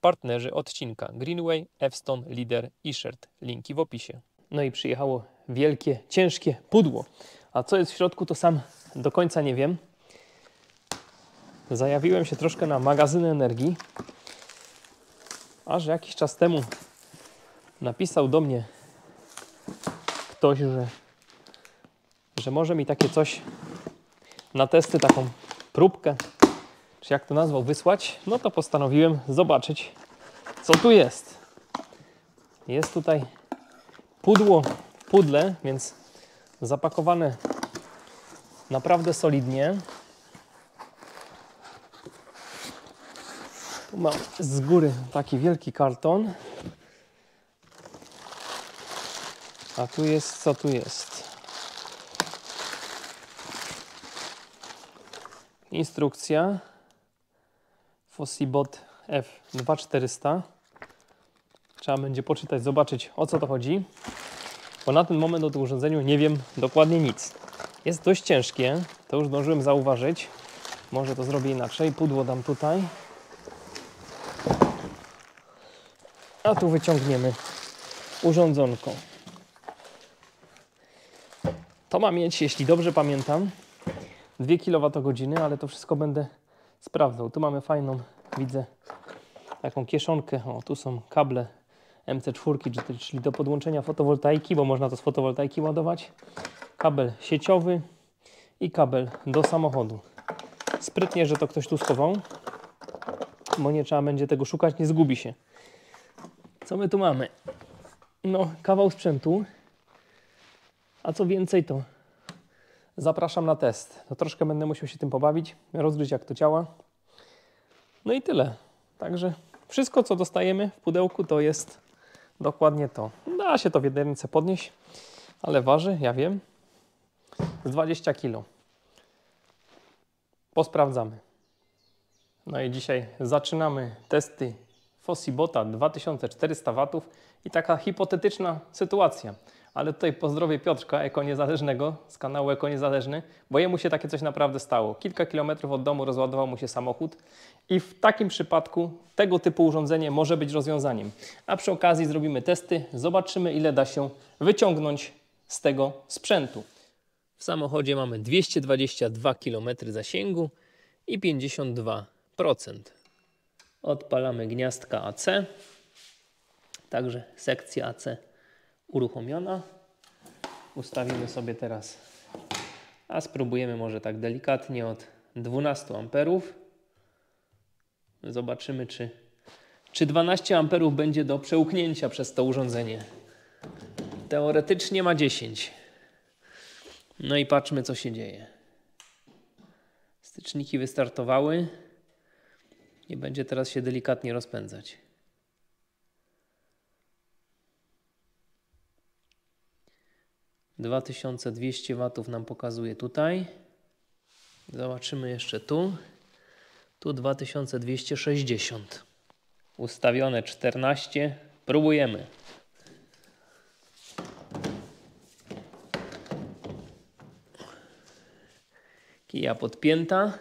partnerzy odcinka Greenway, Evstone, Leader i Shirt. Linki w opisie. No i przyjechało wielkie, ciężkie pudło. A co jest w środku, to sam do końca nie wiem. Zajawiłem się troszkę na magazyny energii, aż jakiś czas temu napisał do mnie ktoś, że może mi takie coś na testy, taką próbkę, czy jak to nazwał, wysłać. No to postanowiłem zobaczyć, co tu jest. Jest tutaj pudło w pudle, więc zapakowane naprawdę solidnie. Tu mam z góry taki wielki karton. A tu jest, co tu jest? Instrukcja Fossibot F2400. Trzeba będzie poczytać, zobaczyć, o co to chodzi. Bo na ten moment o tym urządzeniu nie wiem dokładnie nic. Jest dość ciężkie, to już zdążyłem zauważyć. Może to zrobię inaczej. Pudło dam tutaj. A tu wyciągniemy urządzonko. To ma mieć, jeśli dobrze pamiętam, 2 kWh, ale to wszystko będę sprawdzał. Tu mamy fajną, widzę, taką kieszonkę. O, tu są kable MC4, czyli do podłączenia fotowoltaiki, bo można to z fotowoltaiki ładować. Kabel sieciowy i kabel do samochodu. Sprytnie, że to ktoś tu schował, bo nie trzeba będzie tego szukać, nie zgubi się. Co my tu mamy? No, kawał sprzętu. A co więcej, to zapraszam na test. To troszkę będę musiał się tym pobawić, rozgryźć jak to działa. No i tyle. Także wszystko, co dostajemy w pudełku, to jest dokładnie to. Da się to w jednej ręce podnieść, ale waży, ja wiem, z 20 kg. Posprawdzamy. No i dzisiaj zaczynamy testy Fossibota 2400 W i taka hipotetyczna sytuacja. Ale tutaj pozdrowię Piotrka, Eko Niezależnego, z kanału Eko Niezależny, bo jemu się takie coś naprawdę stało. Kilka kilometrów od domu rozładował mu się samochód i w takim przypadku tego typu urządzenie może być rozwiązaniem. A przy okazji zrobimy testy, zobaczymy, ile da się wyciągnąć z tego sprzętu. W samochodzie mamy 222 km zasięgu i 52%. Odpalamy gniazdka AC, także sekcja AC uruchomiona. Ustawimy sobie teraz, a spróbujemy może tak delikatnie od 12 amperów. Zobaczymy, czy 12 amperów będzie do przełknięcia przez to urządzenie. Teoretycznie ma 10. No i patrzmy, co się dzieje. Styczniki wystartowały i będzie teraz się delikatnie rozpędzać. ...2200 W nam pokazuje tutaj. Zobaczymy jeszcze tu. Tu 2260. Ustawione 14. Próbujemy. Kija podpięta.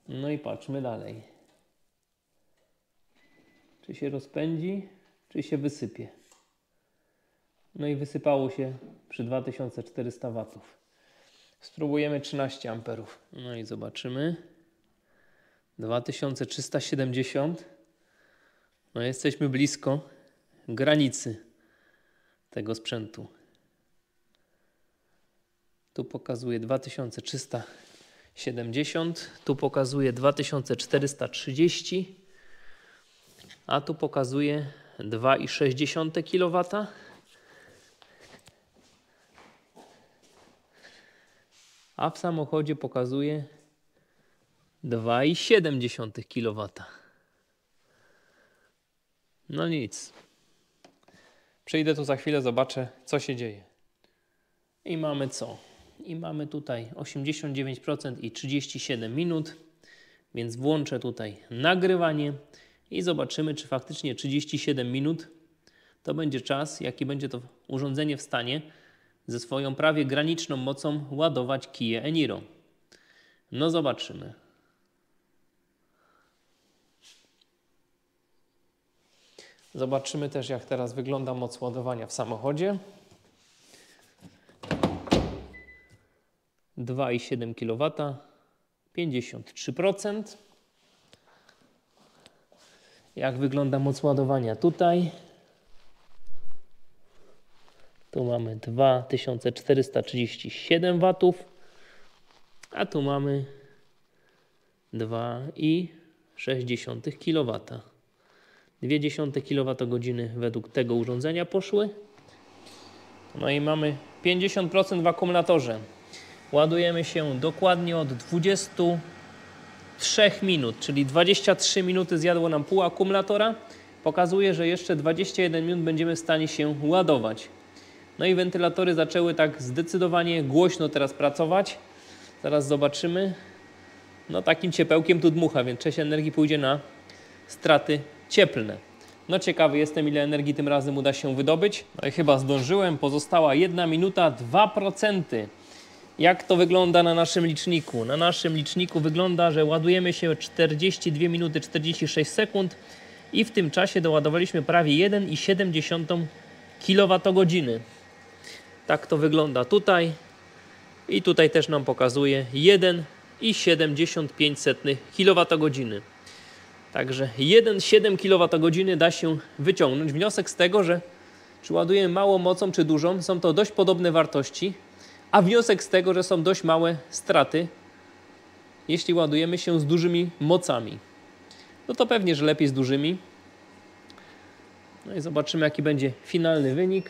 No i patrzmy dalej. Czy się rozpędzi, czy się wysypie. No i wysypało się przy 2400 W. Spróbujemy 13 amperów. No i zobaczymy. 2370. No jesteśmy blisko granicy tego sprzętu. Tu pokazuje 2370. Tu pokazuje 2430. A tu pokazuje 2,6 kW. A w samochodzie pokazuje 2,7 kW. No nic. Przyjdę tu za chwilę, zobaczę, co się dzieje. I mamy co? I mamy tutaj 89% i 37 minut. Więc włączę tutaj nagrywanie i zobaczymy, czy faktycznie 37 minut to będzie czas, jaki będzie to urządzenie w stanie ze swoją prawie graniczną mocą ładować Kiję Eniro. No zobaczymy. Zobaczymy też, jak teraz wygląda moc ładowania w samochodzie. 2,7 kW, 53%. Jak wygląda moc ładowania tutaj? Tu mamy 2437 W, a tu mamy 2,6 kW. 0,2 kWh według tego urządzenia poszły. No i mamy 50% w akumulatorze. Ładujemy się dokładnie od 23 minut, czyli 23 minuty zjadło nam pół akumulatora. Pokazuje, że jeszcze 21 minut będziemy w stanie się ładować. No i wentylatory zaczęły tak zdecydowanie głośno teraz pracować. Zaraz zobaczymy. No takim ciepełkiem tu dmucha, więc część energii pójdzie na straty cieplne. No ciekawy jestem, ile energii tym razem uda się wydobyć. No i chyba zdążyłem. Pozostała 1 minuta 2%. Jak to wygląda na naszym liczniku? Na naszym liczniku wygląda, że ładujemy się 42 minuty 46 sekund i w tym czasie doładowaliśmy prawie 1,7 kWh. Tak to wygląda tutaj i tutaj też nam pokazuje 1,75 kWh. Także 1,7 kWh da się wyciągnąć. Wniosek z tego, że czy ładujemy małą mocą, czy dużą, są to dość podobne wartości, a wniosek z tego, że są dość małe straty, jeśli ładujemy się z dużymi mocami. No to pewnie, że lepiej z dużymi. No i zobaczymy, jaki będzie finalny wynik.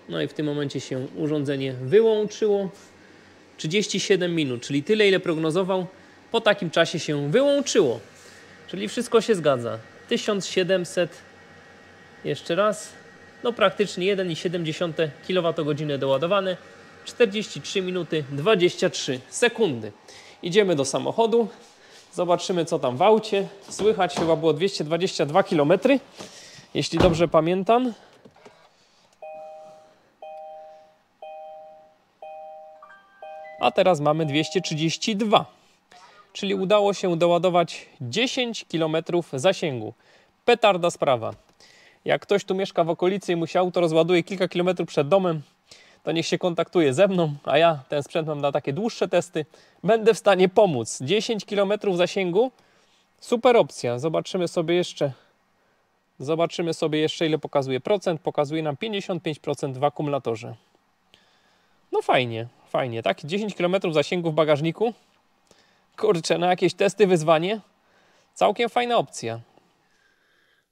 No i w tym momencie się urządzenie wyłączyło. 37 minut, czyli tyle, ile prognozował, po takim czasie się wyłączyło. Czyli wszystko się zgadza. 1700, jeszcze raz, no praktycznie 1,7 kWh doładowane, 43 minuty 23 sekundy. Idziemy do samochodu, zobaczymy, co tam w aucie. Słychać chyba było 222 km, jeśli dobrze pamiętam. A teraz mamy 232. Czyli udało się doładować 10 km zasięgu. Petarda sprawa. Jak ktoś tu mieszka w okolicy i mu się auto rozładuje kilka kilometrów przed domem, to niech się kontaktuje ze mną, a ja ten sprzęt mam na takie dłuższe testy. Będę w stanie pomóc. 10 km zasięgu, super opcja. Zobaczymy sobie jeszcze, ile pokazuje procent. Pokazuje nam 55% w akumulatorze. No fajnie, fajnie. Tak, 10 km zasięgu w bagażniku. Kurczę, na jakieś testy, wyzwanie. Całkiem fajna opcja.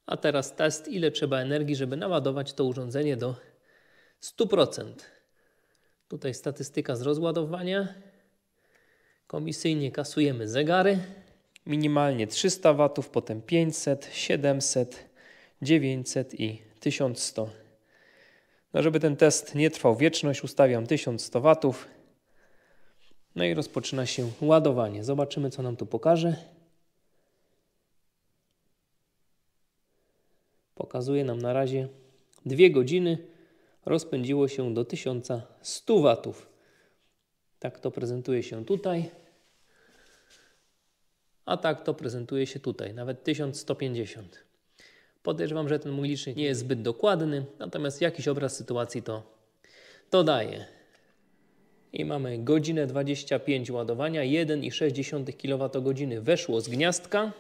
A teraz test, ile trzeba energii, żeby naładować to urządzenie do 100%. Tutaj statystyka z rozładowania. Komisyjnie kasujemy zegary. Minimalnie 300 W, potem 500, 700, 900 i 1100. No, żeby ten test nie trwał wieczność, ustawiam 1100 W. No i rozpoczyna się ładowanie. Zobaczymy, co nam tu pokaże. Pokazuje nam na razie 2 godziny. Rozpędziło się do 1100 W. Tak to prezentuje się tutaj. A tak to prezentuje się tutaj. Nawet 1150. Podejrzewam, że ten mój licznik nie jest zbyt dokładny. Natomiast jakiś obraz sytuacji to daje. I mamy godzinę 25 ładowania. 1,6 kWh weszło z gniazdka.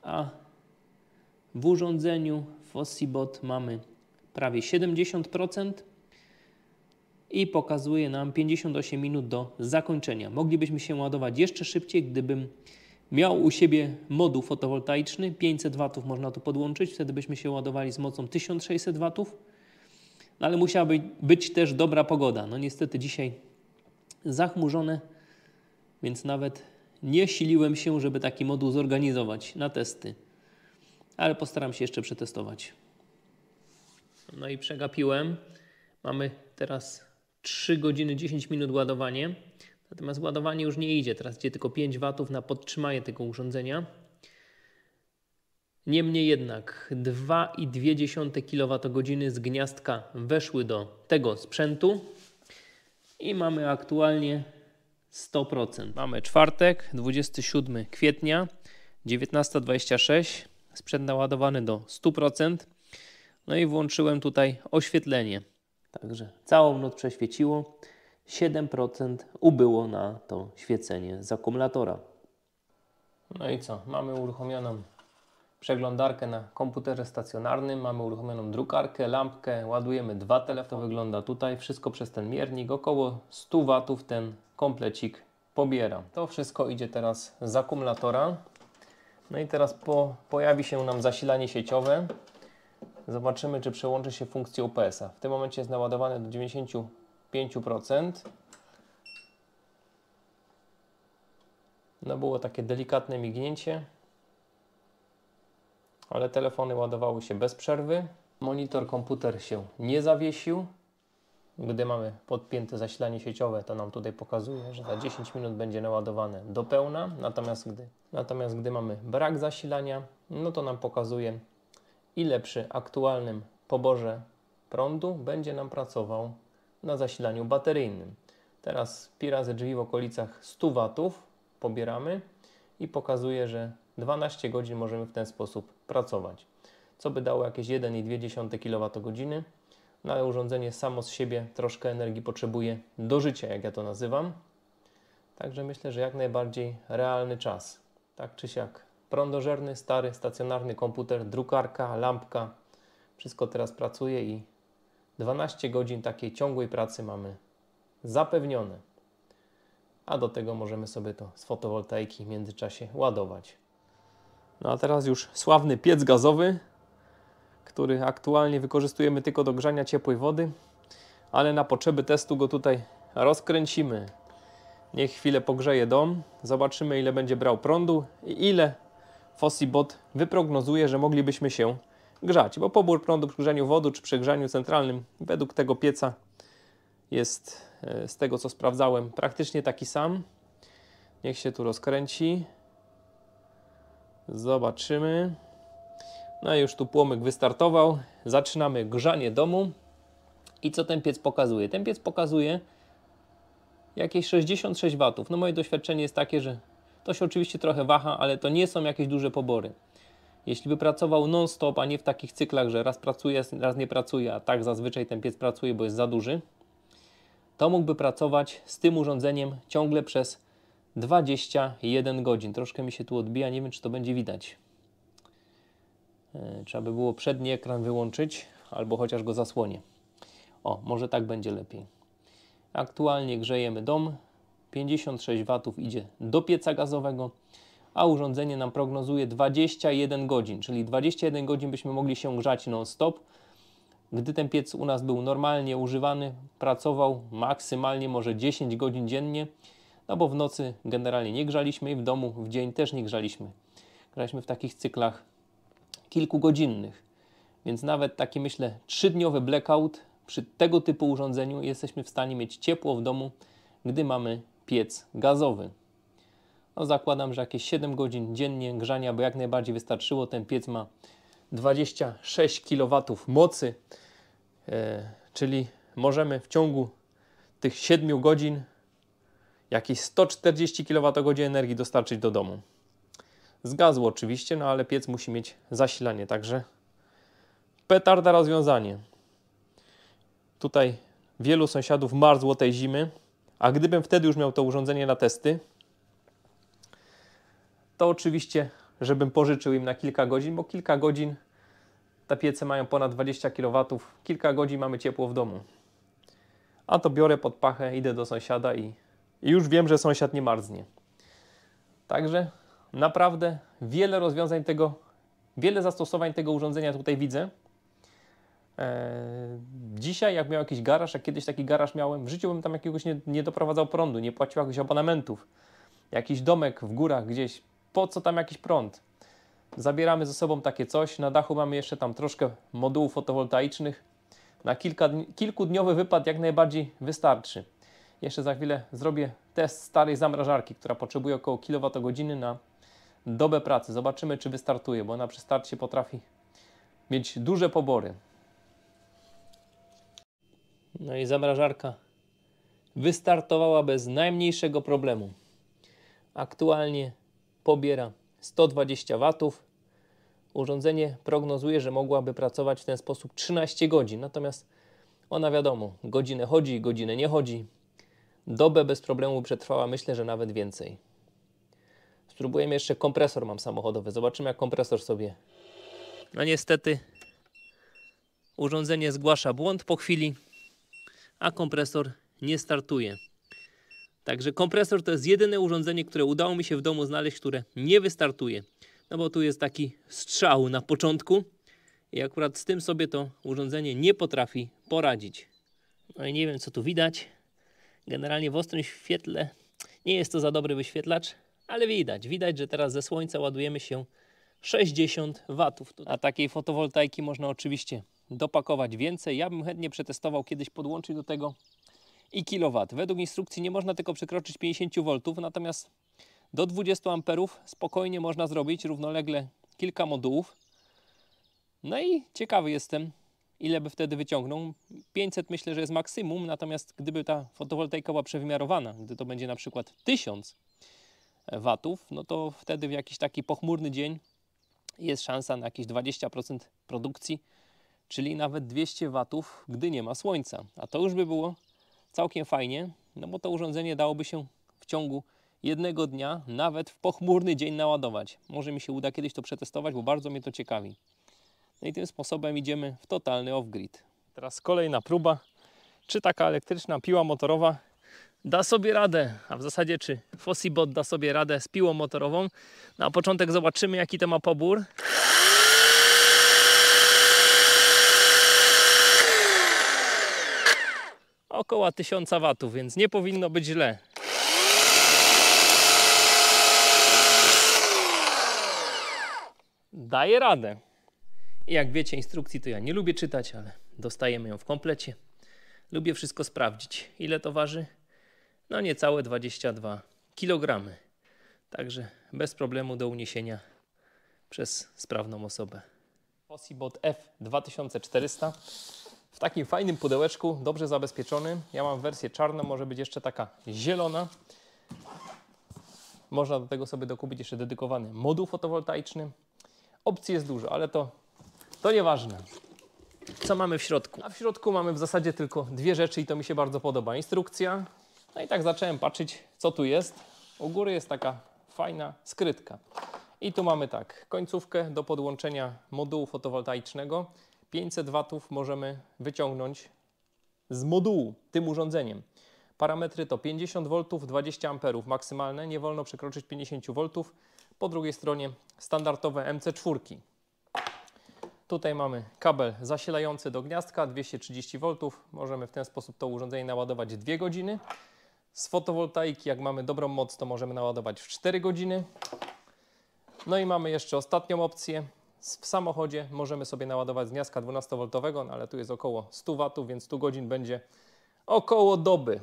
A w urządzeniu Fossibot mamy prawie 70% i pokazuje nam 58 minut do zakończenia. Moglibyśmy się ładować jeszcze szybciej, gdybym miał u siebie moduł fotowoltaiczny. 500 W można tu podłączyć, wtedy byśmy się ładowali z mocą 1600 W. No ale musiałaby być też dobra pogoda. No niestety dzisiaj zachmurzone, więc nawet nie siliłem się, żeby taki moduł zorganizować na testy. Ale postaram się jeszcze przetestować. No i przegapiłem. Mamy teraz 3 godziny 10 minut ładowanie. Natomiast ładowanie już nie idzie. Teraz idzie tylko 5 W na podtrzymanie tego urządzenia. Niemniej jednak 2,2 kWh z gniazdka weszły do tego sprzętu i mamy aktualnie 100%. Mamy czwartek, 27 kwietnia, 19:26. sprzęt naładowany do 100%. No i włączyłem tutaj oświetlenie. Także całą noc prześwieciło. 7% ubyło na to świecenie z akumulatora. No i co? Mamy uruchomioną przeglądarkę na komputerze stacjonarnym, mamy uruchomioną drukarkę, lampkę, ładujemy 2 telefony. To wygląda tutaj, wszystko przez ten miernik. Około 100 W ten komplecik pobiera. To wszystko idzie teraz z akumulatora. No i teraz pojawi się nam zasilanie sieciowe. Zobaczymy, czy przełączy się funkcję UPS-a. W tym momencie jest naładowane do 95%. No było takie delikatne mignięcie, ale telefony ładowały się bez przerwy. Monitor, komputer się nie zawiesił. Gdy mamy podpięte zasilanie sieciowe, to nam tutaj pokazuje, że za 10 minut będzie naładowane do pełna. Natomiast gdy mamy brak zasilania, no to nam pokazuje, ile przy aktualnym poborze prądu będzie nam pracował na zasilaniu bateryjnym. Teraz pi razy drzwi w okolicach 100 W pobieramy i pokazuje, że 12 godzin możemy w ten sposób pracować. Co by dało jakieś 1,2 kWh. No ale urządzenie samo z siebie troszkę energii potrzebuje do życia, jak ja to nazywam. Także myślę, że jak najbardziej realny czas. Tak czy siak. Prądożerny, stary, stacjonarny komputer, drukarka, lampka. Wszystko teraz pracuje i 12 godzin takiej ciągłej pracy mamy zapewnione. A do tego możemy sobie to z fotowoltaiki w międzyczasie ładować. No a teraz już sławny piec gazowy, który aktualnie wykorzystujemy tylko do grzania ciepłej wody, ale na potrzeby testu go tutaj rozkręcimy. Niech chwilę pogrzeje dom, zobaczymy, ile będzie brał prądu i ile Fossibot wyprognozuje, że moglibyśmy się grzać, bo pobór prądu przy grzaniu wody czy przy grzaniu centralnym według tego pieca jest, z tego co sprawdzałem, praktycznie taki sam. Niech się tu rozkręci. Zobaczymy. No i już tu płomyk wystartował. Zaczynamy grzanie domu. I co ten piec pokazuje? Ten piec pokazuje jakieś 66 W. No moje doświadczenie jest takie, że to się oczywiście trochę waha, ale to nie są jakieś duże pobory. Jeśli by pracował non-stop, a nie w takich cyklach, że raz pracuje, raz nie pracuje, a tak zazwyczaj ten piec pracuje, bo jest za duży, to mógłby pracować z tym urządzeniem ciągle przez 21 godzin. Troszkę mi się tu odbija, nie wiem, czy to będzie widać. Trzeba by było przedni ekran wyłączyć, albo chociaż go zasłonię. O, może tak będzie lepiej. Aktualnie grzejemy dom. 56 W idzie do pieca gazowego, a urządzenie nam prognozuje 21 godzin, czyli 21 godzin byśmy mogli się grzać non-stop. Gdy ten piec u nas był normalnie używany, pracował maksymalnie może 10 godzin dziennie, no bo w nocy generalnie nie grzaliśmy i w domu w dzień też nie grzaliśmy. Graliśmy w takich cyklach kilkugodzinnych, więc nawet taki, myślę, 3-dniowy blackout przy tego typu urządzeniu jesteśmy w stanie mieć ciepło w domu, gdy mamy piec gazowy. No zakładam, że jakieś 7 godzin dziennie grzania by jak najbardziej wystarczyło. Ten piec ma 26 kW mocy, czyli możemy w ciągu tych 7 godzin jakieś 140 kWh energii dostarczyć do domu. Z gazu oczywiście, no ale piec musi mieć zasilanie, także petarda rozwiązanie. Tutaj wielu sąsiadów marzło tej zimy, a gdybym wtedy już miał to urządzenie na testy, to oczywiście, żebym pożyczył im na kilka godzin, bo kilka godzin, te piece mają ponad 20 kW, kilka godzin mamy ciepło w domu. A to biorę pod pachę, idę do sąsiada i już wiem, że sąsiad nie marznie. Także naprawdę wiele rozwiązań tego, wiele zastosowań tego urządzenia tutaj widzę. Dzisiaj jak miał jakiś garaż, jak kiedyś taki garaż miałem, w życiu bym tam jakiegoś nie doprowadzał prądu, nie płacił jakichś abonamentów. Jakiś domek w górach gdzieś, po co tam jakiś prąd? Zabieramy ze sobą takie coś, na dachu mamy jeszcze tam troszkę modułów fotowoltaicznych. Na kilkudniowy wypad jak najbardziej wystarczy. Jeszcze za chwilę zrobię test starej zamrażarki, która potrzebuje około kWh na dobę pracy. Zobaczymy, czy wystartuje, bo ona przy starcie potrafi mieć duże pobory. No i zamrażarka wystartowała bez najmniejszego problemu. Aktualnie pobiera 120 W. Urządzenie prognozuje, że mogłaby pracować w ten sposób 13 godzin, natomiast ona wiadomo, godzinę chodzi, godzinę nie chodzi. Dobę bez problemu przetrwała, myślę, że nawet więcej. Spróbujemy jeszcze kompresor mam samochodowy. Zobaczymy, jak kompresor sobie. No niestety urządzenie zgłasza błąd po chwili, a kompresor nie startuje. Także kompresor to jest jedyne urządzenie, które udało mi się w domu znaleźć, które nie wystartuje. No bo tu jest taki strzał na początku i akurat z tym sobie to urządzenie nie potrafi poradzić. No i nie wiem, co tu widać. Generalnie w ostrym świetle nie jest to za dobry wyświetlacz, ale widać, że teraz ze słońca ładujemy się 60 watów. A takiej fotowoltaiki można oczywiście dopakować więcej. Ja bym chętnie przetestował kiedyś podłączyć do tego i kilowat. Według instrukcji nie można tylko przekroczyć 50 V, natomiast do 20 amperów spokojnie można zrobić równolegle kilka modułów. No i ciekawy jestem, ile by wtedy wyciągnął. 500 myślę, że jest maksimum, natomiast gdyby ta fotowoltaika była przewymiarowana, gdy to będzie na przykład 1000 watów, no to wtedy w jakiś taki pochmurny dzień jest szansa na jakieś 20% produkcji, czyli nawet 200 watów, gdy nie ma słońca. A to już by było całkiem fajnie, no bo to urządzenie dałoby się w ciągu jednego dnia, nawet w pochmurny dzień naładować. Może mi się uda kiedyś to przetestować, bo bardzo mnie to ciekawi. No i tym sposobem idziemy w totalny off-grid. Teraz kolejna próba, czy taka elektryczna piła motorowa da sobie radę, a w zasadzie czy Fossibot da sobie radę z piłą motorową. Na początek zobaczymy, jaki to ma pobór. Około 1000 watów, więc nie powinno być źle. Daje radę. I jak wiecie, instrukcji to ja nie lubię czytać, ale dostajemy ją w komplecie. Lubię wszystko sprawdzić. Ile to waży? No niecałe 22 kg. Także bez problemu do uniesienia przez sprawną osobę. Fossibot F2400 w takim fajnym pudełeczku, dobrze zabezpieczony. Ja mam wersję czarną, może być jeszcze taka zielona. Można do tego sobie dokupić jeszcze dedykowany moduł fotowoltaiczny. Opcji jest dużo, ale to nieważne. Co mamy w środku? A w środku mamy w zasadzie tylko dwie rzeczy i to mi się bardzo podoba. Instrukcja. No i tak zacząłem patrzeć, co tu jest. U góry jest taka fajna skrytka. I tu mamy tak, końcówkę do podłączenia modułu fotowoltaicznego. 500 watów możemy wyciągnąć z modułu tym urządzeniem. Parametry to 50 V, 20 A maksymalne. Nie wolno przekroczyć 50 V. Po drugiej stronie standardowe MC4. Tutaj mamy kabel zasilający do gniazdka 230 V. Możemy w ten sposób to urządzenie naładować 2 godziny. Z fotowoltaiki, jak mamy dobrą moc, to możemy naładować w 4 godziny. No i mamy jeszcze ostatnią opcję. W samochodzie możemy sobie naładować z gniazdka 12V, no ale tu jest około 100 W, więc 100 godzin będzie około doby.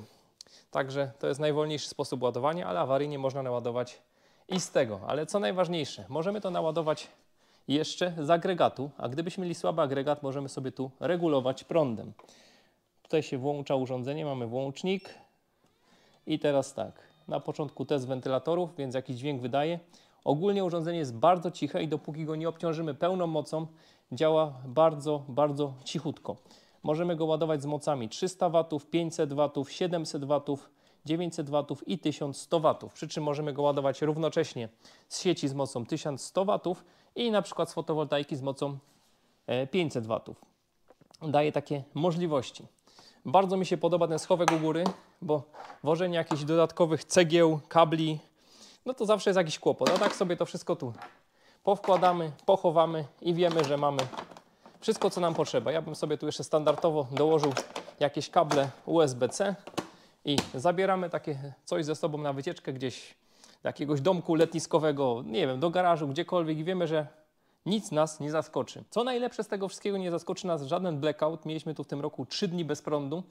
Także to jest najwolniejszy sposób ładowania, ale awaryjnie można naładować i z tego. Ale co najważniejsze, możemy to naładować jeszcze z agregatu, a gdybyśmy mieli słaby agregat, możemy sobie tu regulować prądem. Tutaj się włącza urządzenie, mamy włącznik i teraz tak, na początku test wentylatorów, więc jakiś dźwięk wydaje. Ogólnie urządzenie jest bardzo ciche i dopóki go nie obciążymy pełną mocą, działa bardzo, bardzo cichutko. Możemy go ładować z mocami 300 W, 500 W, 700 W, 900 W i 1100 W. Przy czym możemy go ładować równocześnie z sieci z mocą 1100 W i na przykład z fotowoltaiki z mocą 500 W. Daje takie możliwości. Bardzo mi się podoba ten schowek u góry, bo wożenie jakichś dodatkowych cegieł, kabli, no to zawsze jest jakiś kłopot. A tak sobie to wszystko tu powkładamy, pochowamy i wiemy, że mamy wszystko, co nam potrzeba. Ja bym sobie tu jeszcze standardowo dołożył jakieś kable USB-C i zabieramy takie coś ze sobą na wycieczkę gdzieś do jakiegoś domku letniskowego, nie wiem, do garażu, gdziekolwiek i wiemy, że nic nas nie zaskoczy. Co najlepsze z tego wszystkiego, nie zaskoczy nas żaden blackout. Mieliśmy tu w tym roku 3 dni bez prądu.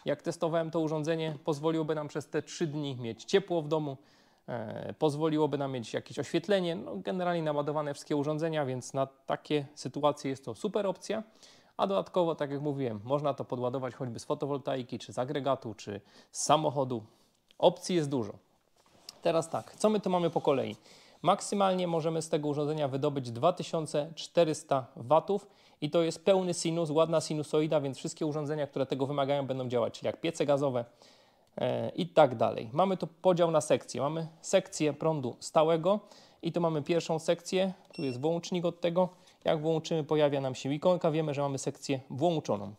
Jak testowałem to urządzenie, pozwoliłoby nam przez te 3 dni mieć ciepło w domu, pozwoliłoby nam mieć jakieś oświetlenie, no generalnie naładowane wszystkie urządzenia, więc na takie sytuacje jest to super opcja. A dodatkowo, tak jak mówiłem, można to podładować choćby z fotowoltaiki, czy z agregatu, czy z samochodu. Opcji jest dużo. Teraz tak, co my tu mamy po kolei? Maksymalnie możemy z tego urządzenia wydobyć 2400 watów i to jest pełny sinus, ładna sinusoida, więc wszystkie urządzenia, które tego wymagają, będą działać, czyli jak piece gazowe i tak dalej. Mamy tu podział na sekcje. Mamy sekcję prądu stałego i tu mamy pierwszą sekcję, tu jest włącznik od tego. Jak włączymy, pojawia nam się ikonka, wiemy, że mamy sekcję włączoną.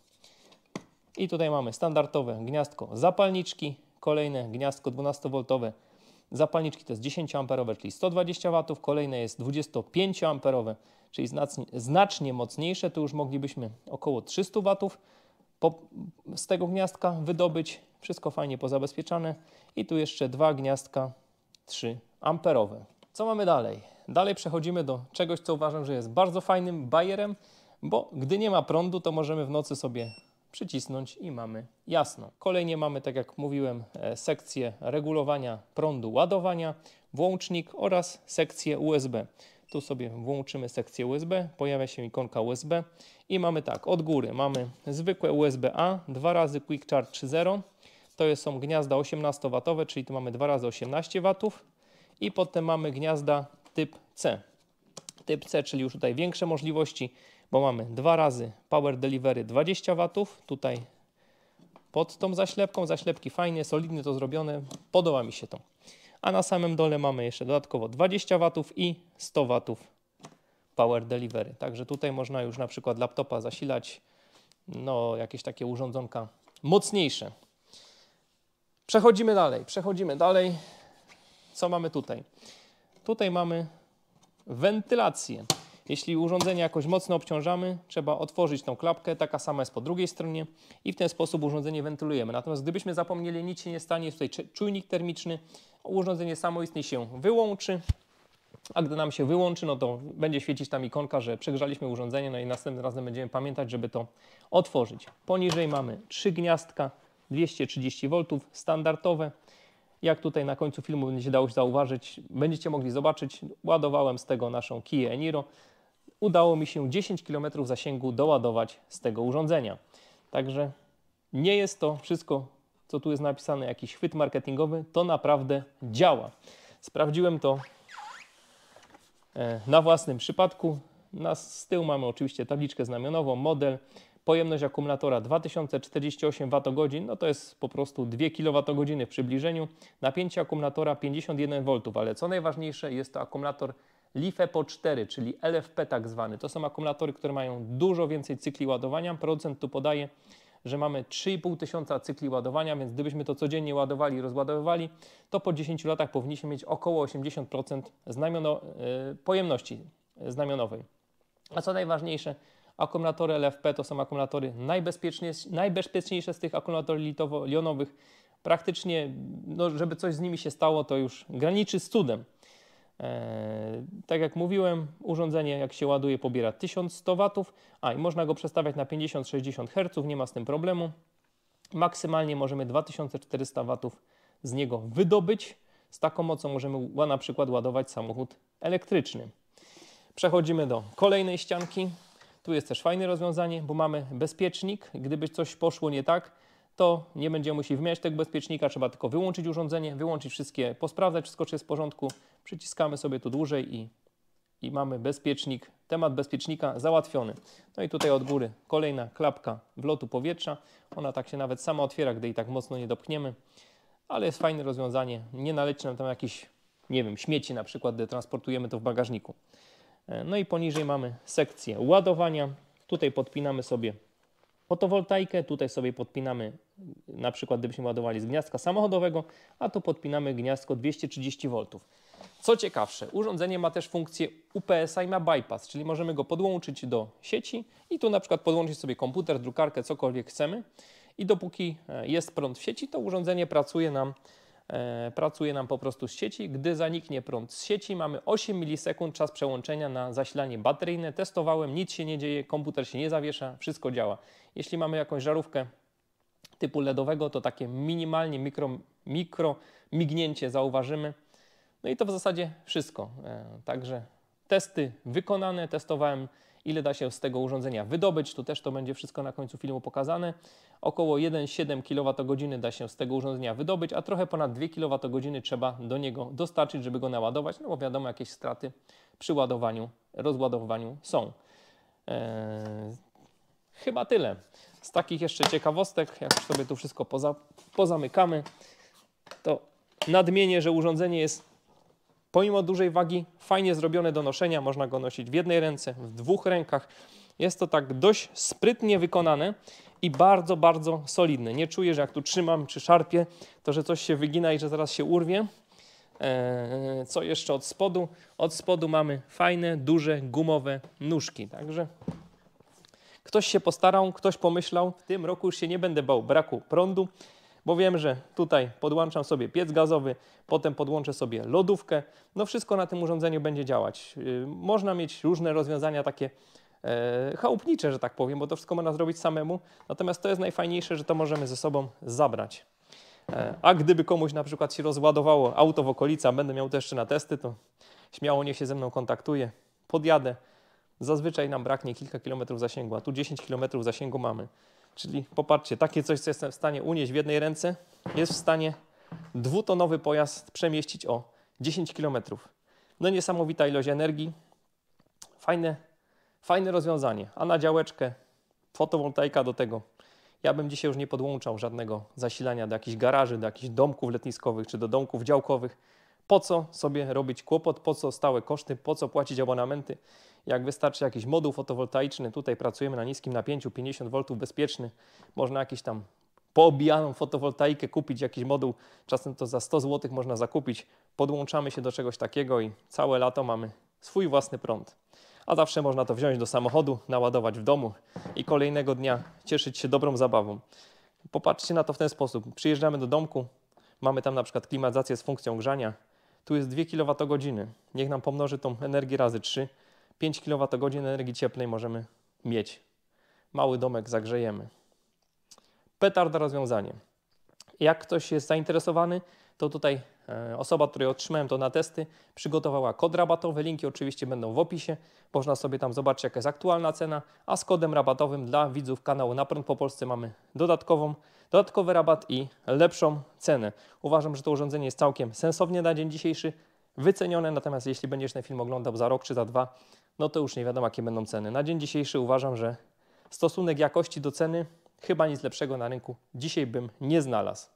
I tutaj mamy standardowe gniazdko zapalniczki, kolejne gniazdko 12V zapalniczki, to jest 10 amperowe, czyli 120 W, kolejne jest 25 amperowe, czyli znacznie mocniejsze, tu już moglibyśmy około 300 W z tego gniazdka wydobyć, wszystko fajnie pozabezpieczane i tu jeszcze dwa gniazdka 3 amperowe. Co mamy dalej? Dalej przechodzimy do czegoś, co uważam, że jest bardzo fajnym bajerem, bo gdy nie ma prądu, to możemy w nocy sobie przycisnąć i mamy jasno. Kolejnie mamy, tak jak mówiłem, sekcję regulowania prądu ładowania, włącznik oraz sekcję USB. Tu sobie włączymy sekcję USB, pojawia się ikonka USB i mamy tak, od góry mamy zwykłe USB-A, 2 razy Quick Charge 3.0, to są gniazda 18W, czyli tu mamy 2 razy 18 W i potem mamy gniazda typ C. Typ C, czyli już tutaj większe możliwości, bo mamy 2 razy Power Delivery 20 W, tutaj pod tą zaślepką, zaślepki fajnie, solidnie to zrobione, podoba mi się to. A na samym dole mamy jeszcze dodatkowo 20 W i 100 W Power Delivery. Także tutaj można już na przykład laptopa zasilać, no jakieś takie urządzonka mocniejsze. Przechodzimy dalej. Co mamy tutaj? Tutaj mamy wentylację. Jeśli urządzenie jakoś mocno obciążamy, trzeba otworzyć tą klapkę, taka sama jest po drugiej stronie i w ten sposób urządzenie wentylujemy. Natomiast gdybyśmy zapomnieli, nic się nie stanie, jest tutaj czujnik termiczny, urządzenie samoistnie się wyłączy, a gdy nam się wyłączy, no to będzie świecić tam ikonka, że przegrzaliśmy urządzenie, no i następnym razem będziemy pamiętać, żeby to otworzyć. Poniżej mamy 3 gniazdka, 230 V, standardowe. Jak tutaj na końcu filmu będzie się dało zauważyć, będziecie mogli zobaczyć, ładowałem z tego naszą Kia Eniro. Udało mi się 10 km zasięgu doładować z tego urządzenia. Także nie jest to wszystko, co tu jest napisane, jakiś chwyt marketingowy, to naprawdę działa. Sprawdziłem to na własnym przypadku. Z tyłu mamy oczywiście tabliczkę znamionową, model, pojemność akumulatora 2048 Wh, no to jest po prostu 2 kWh w przybliżeniu, napięcie akumulatora 51 V, ale co najważniejsze, jest to akumulator LiFePO4, czyli LFP tak zwany. To są akumulatory, które mają dużo więcej cykli ładowania. Producent tu podaje, że mamy 3500 cykli ładowania, więc gdybyśmy to codziennie ładowali i rozładowywali, to po 10 latach powinniśmy mieć około 80% pojemności znamionowej. A co najważniejsze, akumulatory LFP to są akumulatory najbezpieczniejsze z tych akumulatorów litowo-jonowych. Praktycznie, no, żeby coś z nimi się stało, to już graniczy z cudem. Tak jak mówiłem, urządzenie jak się ładuje pobiera 1100 W, i można go przestawiać na 50-60 Hz, nie ma z tym problemu. Maksymalnie możemy 2400 W z niego wydobyć. Z taką mocą możemy na przykład ładować samochód elektryczny. Przechodzimy do kolejnej ścianki. Tu jest też fajne rozwiązanie, bo mamy bezpiecznik. Gdyby coś poszło nie tak, to nie będziemy musieli wymieniać tego bezpiecznika, trzeba tylko wyłączyć urządzenie, wyłączyć wszystkie, posprawdzać wszystko, czy jest w porządku. Przyciskamy sobie tu dłużej i mamy bezpiecznik, temat bezpiecznika załatwiony. No i tutaj od góry kolejna klapka wlotu powietrza. Ona tak się nawet sama otwiera, gdy jej tak mocno nie dopchniemy, ale jest fajne rozwiązanie. Nie naleci nam tam jakieś, nie wiem, śmieci na przykład, gdy transportujemy to w bagażniku. No i poniżej mamy sekcję ładowania. Tutaj podpinamy sobie fotowoltaikę, tutaj sobie podpinamy, na przykład gdybyśmy ładowali z gniazdka samochodowego, a tu podpinamy gniazdko 230 V. Co ciekawsze, urządzenie ma też funkcję UPS-a i ma bypass, czyli możemy go podłączyć do sieci i tu na przykład podłączyć sobie komputer, drukarkę, cokolwiek chcemy i dopóki jest prąd w sieci, to urządzenie pracuje nam po prostu z sieci. Gdy zaniknie prąd z sieci, mamy 8 milisekund czas przełączenia na zasilanie bateryjne. Testowałem, nic się nie dzieje, komputer się nie zawiesza, wszystko działa. Jeśli mamy jakąś żarówkę typu LEDowego, to takie minimalnie mikro mignięcie zauważymy. No i to w zasadzie wszystko. Także testy wykonane, testowałem ile da się z tego urządzenia wydobyć. Tu też to będzie wszystko na końcu filmu pokazane. Około 1,7 kWh da się z tego urządzenia wydobyć, a trochę ponad 2 kWh trzeba do niego dostarczyć, żeby go naładować, no bo wiadomo, jakieś straty przy ładowaniu, rozładowywaniu są. Chyba tyle. Z takich jeszcze ciekawostek, jak już sobie tu wszystko pozamykamy, to nadmienię, że urządzenie jest pomimo dużej wagi fajnie zrobione do noszenia. Można go nosić w jednej ręce, w dwóch rękach. Jest to tak dość sprytnie wykonane i bardzo, bardzo solidne. Nie czuję, że jak tu trzymam czy szarpię, to że coś się wygina i że zaraz się urwie. Co jeszcze od spodu? Od spodu mamy fajne, duże, gumowe nóżki. Także ktoś się postarał, ktoś pomyślał. W tym roku już się nie będę bał braku prądu, bo wiem, że tutaj podłączam sobie piec gazowy, potem podłączę sobie lodówkę. No wszystko na tym urządzeniu będzie działać. Można mieć różne rozwiązania takie chałupnicze, że tak powiem, bo to wszystko można zrobić samemu. Natomiast to jest najfajniejsze, że to możemy ze sobą zabrać. A gdyby komuś na przykład się rozładowało auto w okolicy, a będę miał to jeszcze na testy, to śmiało niech się ze mną kontaktuje. Podjadę. Zazwyczaj nam braknie kilka kilometrów zasięgu, a tu 10 kilometrów zasięgu mamy. Czyli popatrzcie, takie coś, co jestem w stanie unieść w jednej ręce, jest w stanie dwutonowy pojazd przemieścić o 10 km. No niesamowita ilość energii. Fajne rozwiązanie. A na działeczkę fotowoltaika do tego. Ja bym dzisiaj już nie podłączał żadnego zasilania do jakichś garaży, do jakichś domków letniskowych czy do domków działkowych. Po co sobie robić kłopot, po co stałe koszty, po co płacić abonamenty, jak wystarczy jakiś moduł fotowoltaiczny. Tutaj pracujemy na niskim napięciu, 50 V bezpieczny. Można jakiś tam poobijaną fotowoltaikę kupić, jakiś moduł. Czasem to za 100 zł można zakupić. Podłączamy się do czegoś takiego i całe lato mamy swój własny prąd. A zawsze można to wziąć do samochodu, naładować w domu i kolejnego dnia cieszyć się dobrą zabawą. Popatrzcie na to w ten sposób. Przyjeżdżamy do domku, mamy tam na przykład klimatyzację z funkcją grzania. Tu jest 2 kWh. Niech nam pomnoży tą energię razy 3. 5 kWh energii cieplnej możemy mieć. Mały domek zagrzejemy. Petarda rozwiązanie. Jak ktoś jest zainteresowany, to tutaj osoba, której otrzymałem to na testy, przygotowała kod rabatowy. Linki oczywiście będą w opisie. Można sobie tam zobaczyć, jaka jest aktualna cena, a z kodem rabatowym dla widzów kanału Na Prąd po Polsce mamy dodatkowy rabat i lepszą cenę. Uważam, że to urządzenie jest całkiem sensownie na dzień dzisiejszy wycenione, natomiast jeśli będziesz ten film oglądał za rok czy za 2, no to już nie wiadomo, jakie będą ceny. Na dzień dzisiejszy uważam, że stosunek jakości do ceny chyba nic lepszego na rynku dzisiaj bym nie znalazł.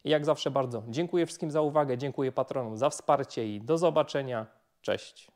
I jak zawsze bardzo dziękuję wszystkim za uwagę, dziękuję patronom za wsparcie i do zobaczenia. Cześć.